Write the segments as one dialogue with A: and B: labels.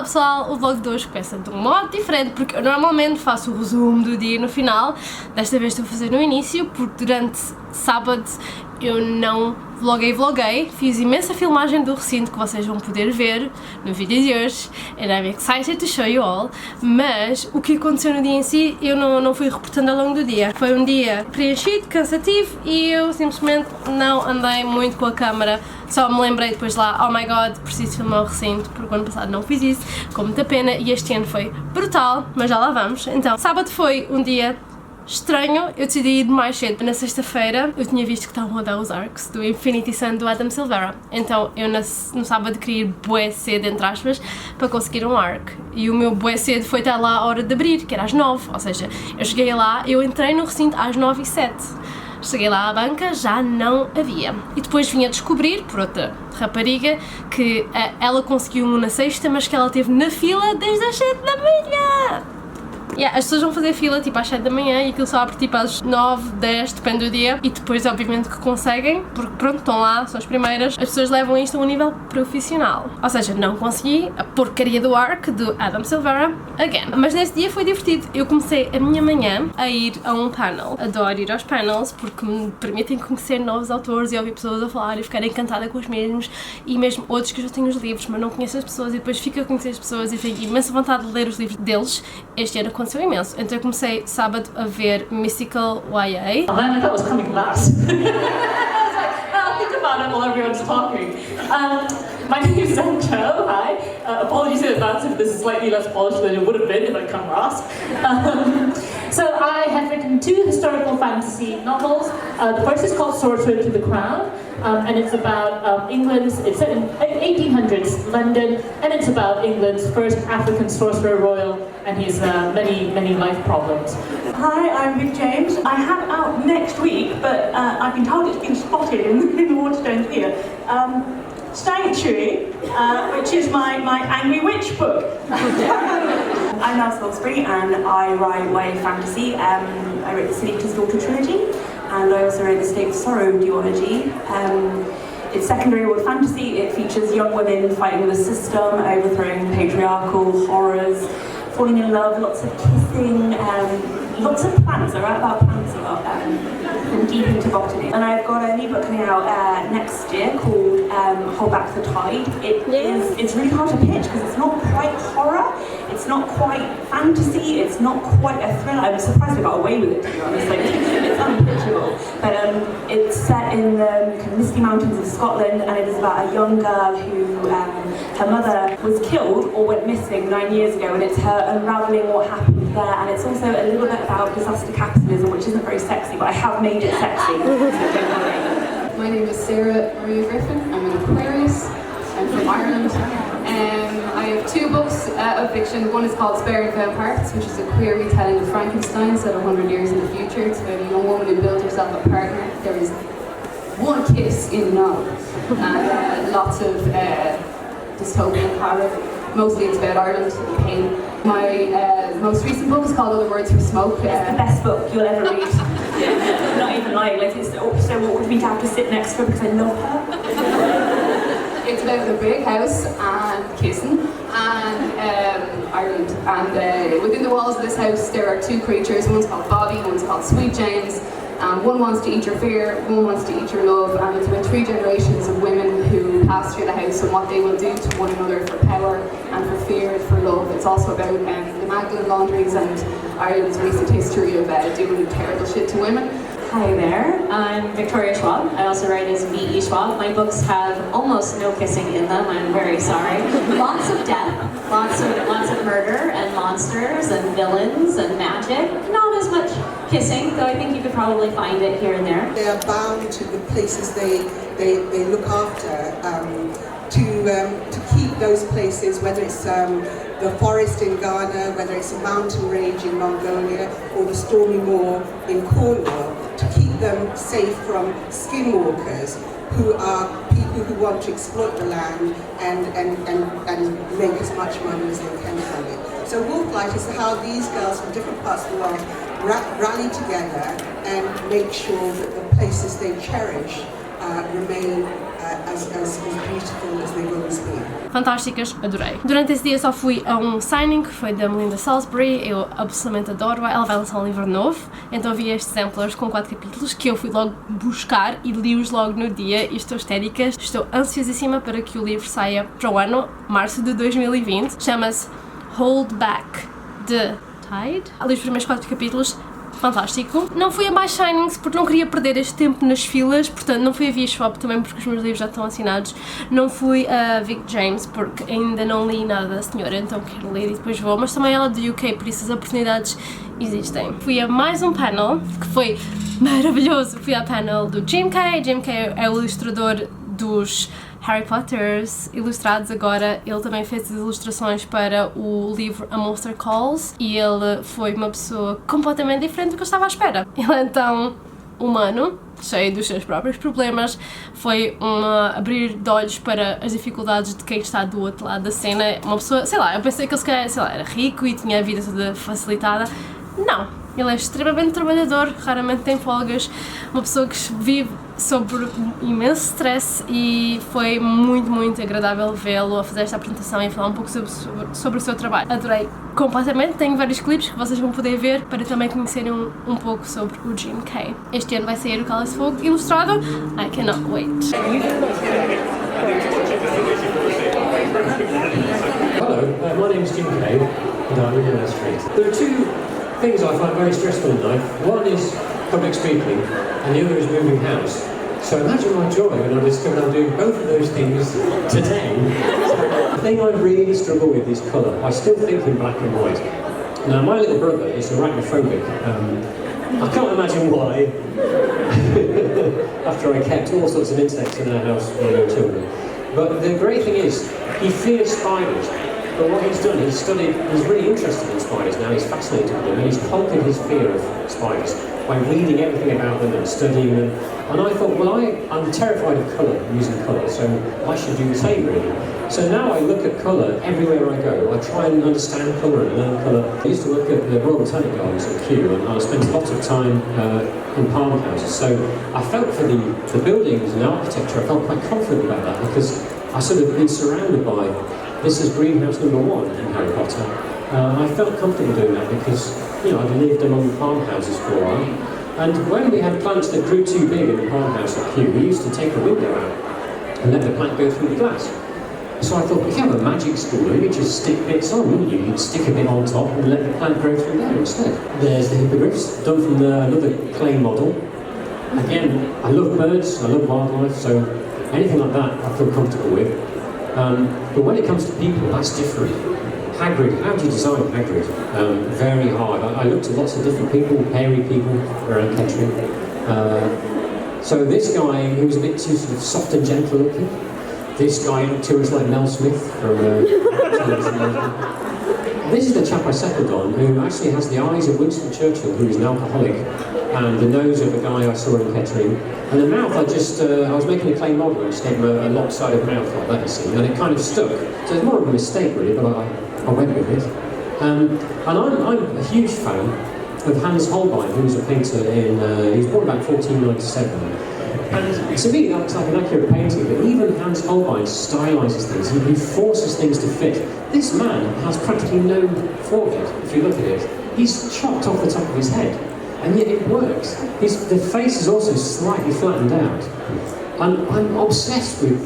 A: Olá pessoal, o vlog de hoje começa de um modo diferente porque eu normalmente faço o resumo do dia no final, desta vez estou a fazer no início porque durante sábado eu não vloguei, fiz imensa filmagem do recinto que vocês vão poder ver no vídeo de hoje and I'm excited to show you all, mas o que aconteceu no dia em si eu não fui reportando ao longo do dia. Foi um dia preenchido, cansativo e eu simplesmente não andei muito com a câmera, só me lembrei depois lá, oh my god, preciso filmar o recinto, porque o ano passado não fiz isso, com muita pena, e este ano foi brutal, mas já lá vamos. Então, sábado foi um dia estranho, eu decidi ir mais cedo. Na sexta-feira eu tinha visto que estavam a dar os arcs do Infinity Sun do Adam Silvera, então eu no sábado queria ir bué cedo, entre aspas, para conseguir um arc, e o meu bué cedo foi até lá a hora de abrir, que era às 9, ou seja, eu cheguei lá, eu entrei no recinto às 9h07. Cheguei lá à banca, já não havia. E depois vim a descobrir, por outra rapariga, que ela conseguiu um na sexta, mas que ela esteve na fila desde as 7 da manhã. Yeah, as pessoas vão fazer fila tipo às 7 da manhã e aquilo só abre tipo às 9, 10, depende do dia, e depois obviamente que conseguem, porque pronto, estão lá, são as primeiras, as pessoas levam isto a um nível profissional. Ou seja, não consegui a porcaria do arc do Adam Silvera again. Mas nesse dia foi divertido, eu comecei a minha manhã a ir a um panel. Adoro ir aos panels porque me permitem conhecer novos autores e ouvir pessoas a falar e ficar encantada com os mesmos, e mesmo outros que eu já tenho os livros, mas não conheço as pessoas, e depois fico a conhecer as pessoas e tenho imensa vontade de ler os livros deles. Este ano aconteceu imenso, então eu comecei sábado a ver Mystical YA.
B: Oh man, I thought it was coming last. I was like, I'll think about it while everyone's talking. My name is Entra, hi. Apologies in advance if this is slightly less polished than it would have been if I'd come last. So I have written 2 historical fantasy novels. The first is called Sorcerer to the Crown, and it's about England's, it's set in 1800s London, and it's about England's first African sorcerer royal and his many life problems.
C: Hi, I'm Vic James. I have it out next week, but I've been told it's been spotted in the Waterstone Theatre. Sanctuary, which is my Angry Witch book.
D: I'm Nell Salisbury and I write YA fantasy. I wrote the Selector's Daughter trilogy, and I also wrote the State of Sorrow duology. It's secondary world fantasy. It features young women fighting the system, overthrowing patriarchal horrors, falling in love, lots of kissing, lots of plants. I write about plants a lot, and deep into botany. And I've got a new book coming out next year called Hold Back the Tide. It's really hard to pitch because it's not quite horror, it's not quite fantasy, it's not quite a thriller. I'm surprised I got away with it, to be honest. Like, it's unpitchable. But it's set in the kind of misty mountains of Scotland, and it is about a young girl who her mother was killed or went missing 9 years ago, and it's her unravelling what happened there. And it's also a little bit about disaster capitalism, which isn't very sexy, but I have made it sexy. So don't worry.
E: My name is Sarah Maria Griffin. I'm an Aquarius. I'm from Ireland. I have 2 books of fiction. One is called Spare and Found Parts, which is a queer retelling of Frankenstein set 100 years in the future. It's about a young woman who built herself a partner. There is one kiss in the novel, and lots of dystopian horror. Mostly it's about Ireland and pain. My most recent book is called Other Words for Smoke.
D: It's the best book you'll ever read. Yeah. Not even lying, like it's so awkward for me to have to sit next to her because I love her.
E: It's about the big house and kissing and Ireland. And within the walls of this house there are 2 creatures. One's called Bobby, one's called Sweet James. One wants to eat your fear, one wants to eat your love, and it's about 3 generations of women who pass through the house and what they will do to one another for power and for fear and for love. It's also about the Magdalen laundries and Ireland's recent history of doing terrible shit to women.
F: Hi there, I'm Victoria Schwab. I also write as V.E. Schwab. My books have almost no kissing in them, I'm very sorry. Lots of death, lots of murder and monsters and villains and magic. Not as much kissing, though I think you could probably find it here and there.
G: They are bound to the places they look after, to keep those places, whether it's the forest in Ghana, whether it's a mountain range in Mongolia, or the stormy moor in Cornwall, to keep them safe from skinwalkers, who are people who want to exploit the land and make as much money as they can from it. So Wolflight is how these girls from different parts of the world rally together and make sure that the places they cherish remain as beautiful as they've always been.
A: Fantásticas, adorei. Durante esse dia só fui a um signing, que foi da Melinda Salisbury, eu absolutamente adoro, ela vai lançar um livro novo, então vi estes exemplares com 4 capítulos que eu fui logo buscar e li-os logo no dia e estou histérica, estou ansiosíssima para que o livro saia para o ano, março de 2020, chama-se Hold Back, de Tide. Li os primeiros 4 capítulos, fantástico. Não fui a mais signings porque não queria perder este tempo nas filas, portanto não fui a Shop também porque os meus livros já estão assinados. Não fui a Vic James porque ainda não li nada da senhora, então quero ler e depois vou, mas também ela é do UK, por isso as oportunidades existem. Fui a mais um panel que foi maravilhoso. Fui ao panel do Jim Kay. Jim Kay é o ilustrador dos Harry Potters ilustrados agora. Ele também fez as ilustrações para o livro A Monster Calls e ele foi uma pessoa completamente diferente do que eu estava à espera. Ele é então humano, cheio dos seus próprios problemas, foi abrir de olhos para as dificuldades de quem está do outro lado da cena. Uma pessoa, sei lá, eu pensei que ele se calhar, sei lá, era rico e tinha a vida toda facilitada. Não. Ele é extremamente trabalhador, raramente tem folgas, uma pessoa que vive sob imenso stress e foi muito, muito agradável vê-lo a fazer esta apresentação e a falar um pouco sobre o seu trabalho. Adorei completamente, tenho vários clipes que vocês vão poder ver para também conhecerem um pouco sobre o Jim Kay. Este ano vai sair o Cálice de Fogo ilustrado, I cannot wait.
H: Hello, my name is Jim Kay and I'm in Entra Street. There are two things I find very stressful in life. One is public speaking and the other is moving house. So imagine my joy when I discovered I'm doing both of those things today. The thing I really struggle with is colour. I still think in black and white. Now my little brother is arachnophobic. I can't imagine why. After I kept all sorts of insects in our house when we were children. But the great thing is, he fears spiders. But what he's done, he's really interested in spiders now, he's fascinated with them, and he's conquered his fear of spiders by reading everything about them and studying them. And I thought, well, I'm terrified of colour, using colour, so I should do the same really. So now I look at colour everywhere I go. I try and understand colour and learn colour. I used to work at the Royal Botanic Gardens at Kew, and I spent a lot of time in palm houses. So I felt for the buildings and the architecture, I felt quite confident about that because I sort of been surrounded by, this is greenhouse number 1 in Harry Potter. I felt comfortable doing that because, you know, I'd lived among farmhouses for a while. And when we had plants that grew too big in the farmhouse at Kew, we used to take the window out and let the plant go through the glass. So I thought, if you have a magic school, you just stick bits on, wouldn't you? You'd stick a bit on top and let the plant grow through there instead. There's the hippogriffs, done from another clay model. Again, I love birds, I love wildlife, so anything like that I feel comfortable with. But when it comes to people, that's different. Hagrid, how do you design Hagrid? Very hard. I looked at lots of different people, hairy people around Kettering. So this guy, he was a bit too sort of soft and gentle looking. This guy looked to us like Mel Smith from This is the chap I settled on, who actually has the eyes of Winston Churchill, who is an alcoholic, and the nose of a guy I saw in Kettering. And the mouth, I was making a clay model and just gave him a lopsided mouth like that, you see, and it kind of stuck. So it's more of a mistake really, but I went with it. And I'm a huge fan of Hans Holbein, who was a painter he was born about 1497. And to me that looks like an accurate painting, but even Hans Holbein stylises things, he forces things to fit. This man has practically no forehead, if you look at it. He's chopped off the top of his head, and yet it works. The face is also slightly flattened out. I'm obsessed with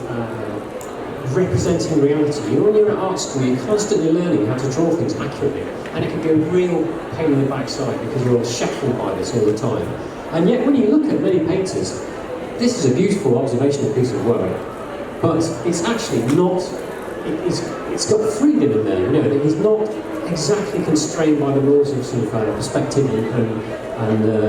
H: representing reality. You know, when you're at art school, you're constantly learning how to draw things accurately, and it can be a real pain in the backside because you're shackled by this all the time. And yet when you look at many painters, this is a beautiful observational piece of work, but it's actually not, it's got freedom in there, you know, he's not exactly constrained by the rules of sort of perspective and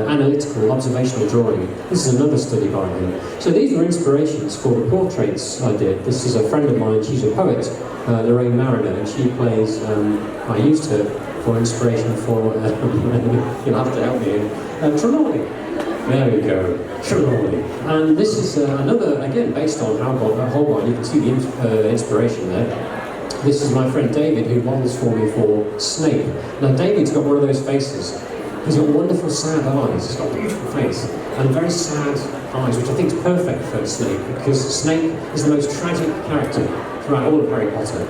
H: analytical observational drawing. This is another study by him. So these were inspirations for the portraits I did. This is a friend of mine, she's a poet, Lorraine Mariner, and she plays, I used her for inspiration for, you'll have to help me here, Trelawney. There we go, Trelawney. And this is another, again, based on Holbein. You can see the inspiration there. This is my friend David, who models for me for Snape. Now David's got one of those faces He's got wonderful sad eyes, he's got a beautiful face, and very sad eyes, which I think is perfect for Snape, because Snape is the most tragic character throughout all of Harry Potter.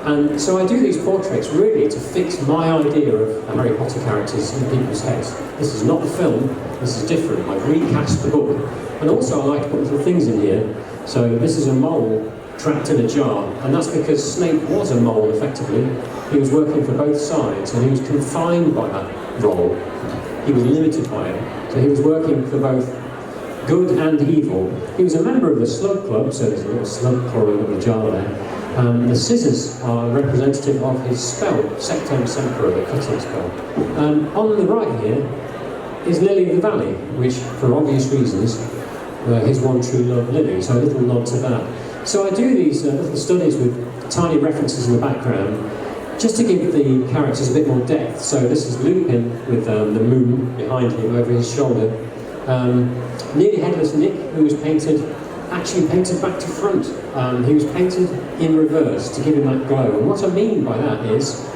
H: And so I do these portraits really to fix my idea of Harry Potter characters in people's heads. This is not the film, this is different. I've recast the book. And also I like to put little things in here. So this is a mole trapped in a jar, and that's because Snape was a mole effectively. He was working for both sides, and he was confined by that role. He was limited by it. So he was working for both good and evil. He was a member of the Slug Club, so there's a little slug crawling up the jar there. The scissors are representative of his spell, Sectum Sempra, the cutting spell. On the right here is Lily of the Valley, which, for obvious reasons, his one true love, Lily, so a little nod to that. So I do these little studies with tiny references in the background, just to give the characters a bit more depth. So this is Lupin with the moon behind him over his shoulder. Nearly Headless Nick, who was actually painted back to front. He was painted in reverse to give him that glow. And what I mean by that is,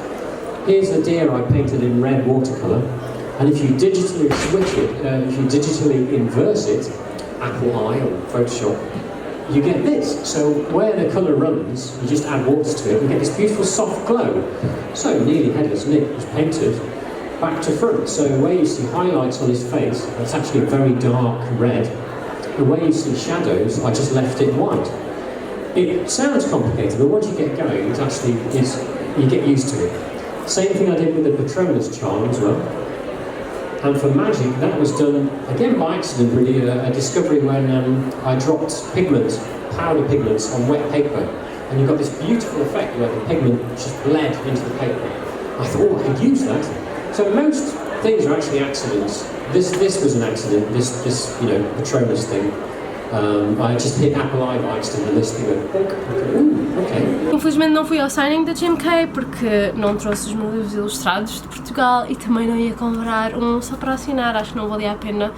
H: here's a deer I painted in red watercolour, and if you digitally switch it, if you digitally inverse it, Apple Eye or Photoshop, you get this. So where the colour runs, you just add water to it and get this beautiful soft glow. So Nearly Headless Nick was painted back to front. So where you see highlights on his face, that's actually very dark red. And where you see shadows, I just left it white. It sounds complicated, but once you get going, it actually is, you get used to it. Same thing I did with the Patronus charm as well. And for magic, that was done, again by accident really, a discovery when I dropped powder pigments on wet paper. And you got this beautiful effect where the pigment just bled into the paper. I thought, oh, I could use that. So most things are actually accidents. This was an accident, this Patronus thing. I just hit Apple Eye by accident and this thing went, ok.
A: Infelizmente não fui ao signing da GMK porque não trouxe os meus livros ilustrados de Portugal e também não ia comprar um só para assinar, acho que não valia a pena.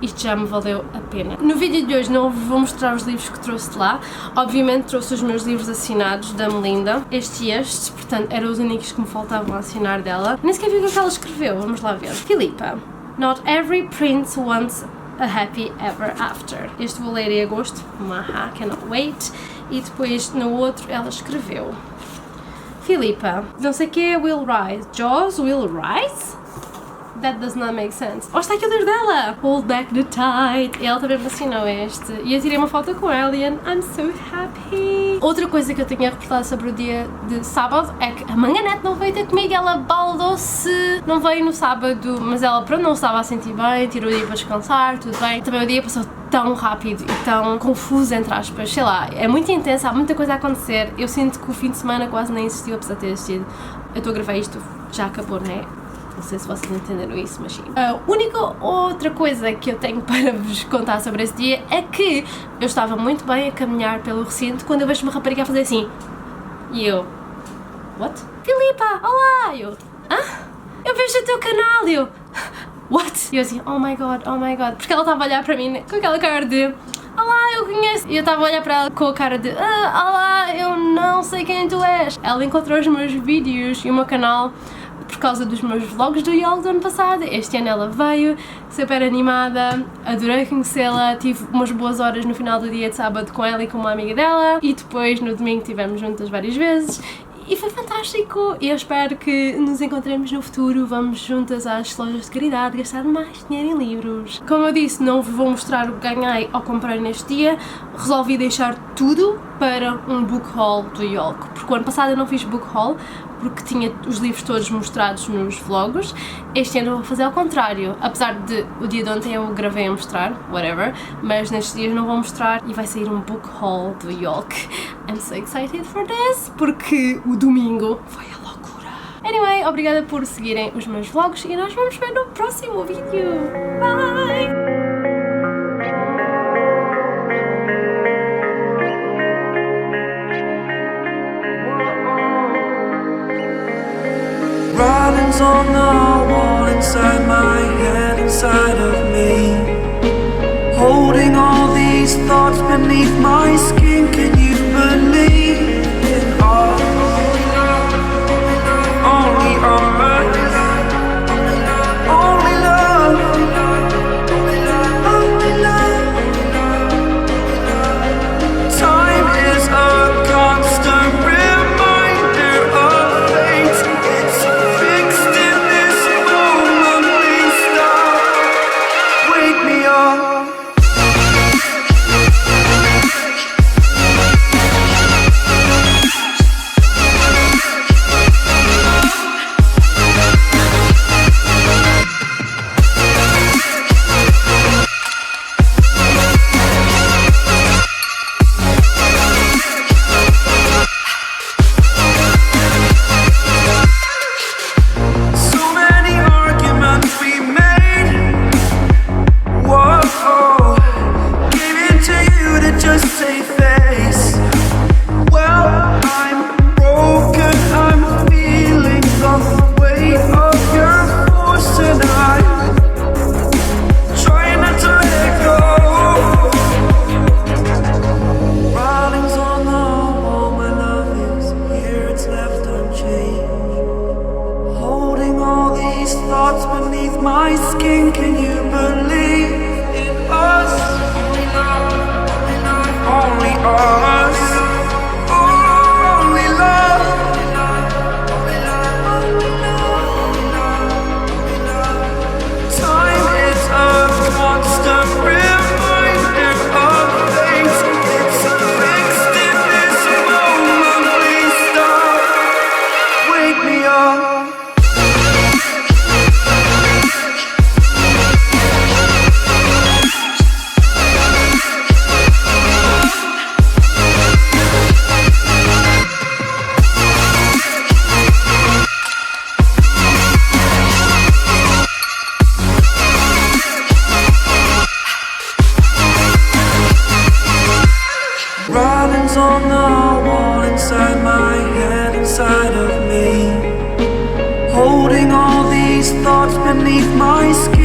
A: Isto já me valeu a pena. No vídeo de hoje não vou mostrar os livros que trouxe de lá. Obviamente trouxe os meus livros assinados da Melinda, estes, portanto eram os únicos que me faltavam a assinar dela. Nem sequer vi o que ela escreveu, vamos lá ver. Filipa, not every prince wants a happy ever after. Este vou ler em agosto, maha, cannot wait. E depois no outro ela escreveu. Filipa, não sei o que é will rise. Jaws will rise? That does not make sense. Oh, está aqui o livro dela! Hold back the tide. Ela também me assinou este. E eu tirei uma foto com ela e I'm so happy. Outra coisa que eu tinha reportado sobre o dia de sábado é que a Manganete não veio ter comigo. Ela baldou-se. Não veio no sábado, mas ela pronto, não estava a sentir bem, tirou o dia para descansar, tudo bem. Também o dia passou tão rápido e tão confuso, entre aspas. Sei lá, é muito intenso, há muita coisa a acontecer. Eu sinto que o fim de semana quase nem existiu, apesar de ter existido. Eu estou a gravar isto, já acabou, não é? Não sei se vocês entenderam isso, mas sim. A única outra coisa que eu tenho para vos contar sobre esse dia é que eu estava muito bem a caminhar pelo recinto quando eu vejo uma rapariga a fazer assim. E eu... What? Filipa, olá! E eu... Hã? Eu vejo o teu canal! E eu... What? E eu assim, oh my god, porque ela estava a olhar para mim com aquela cara de olá, eu conheço. E eu estava a olhar para ela com a cara de olá, eu não sei quem tu és. Ela encontrou os meus vídeos e o meu canal por causa dos meus vlogs do YALC do ano passado. Este ano ela veio, super animada, adorei conhecê-la, tive umas boas horas no final do dia de sábado com ela e com uma amiga dela e depois no domingo estivemos juntas várias vezes. E foi fantástico! E eu espero que nos encontremos no futuro, vamos juntas às lojas de caridade gastar mais dinheiro em livros. Como eu disse, não vos vou mostrar o que ganhei ou comprei neste dia, resolvi deixar tudo para um book haul do YALC, porque o ano passado eu não fiz book haul, porque tinha os livros todos mostrados nos vlogs. Este ano eu vou fazer ao contrário, apesar de o dia de ontem eu gravei a mostrar, whatever, mas nestes dias não vou mostrar e vai sair um book haul do YALC. I'm so excited for this, porque o domingo foi a loucura. Anyway, obrigada por seguirem os meus vlogs e nós vamos ver no próximo vídeo. Bye!
I: Writings on the wall inside my head, inside of me. Holding all these thoughts beneath my skin. Can you believe in all? Only on earth, only thoughts beneath my skin. Can you believe in us? Only us. Only love. Time is a constant reminder of things. It's fixed in this moment. Please stop. Wake me up. Writings on the wall inside my head, inside of me. Holding all these thoughts beneath my skin.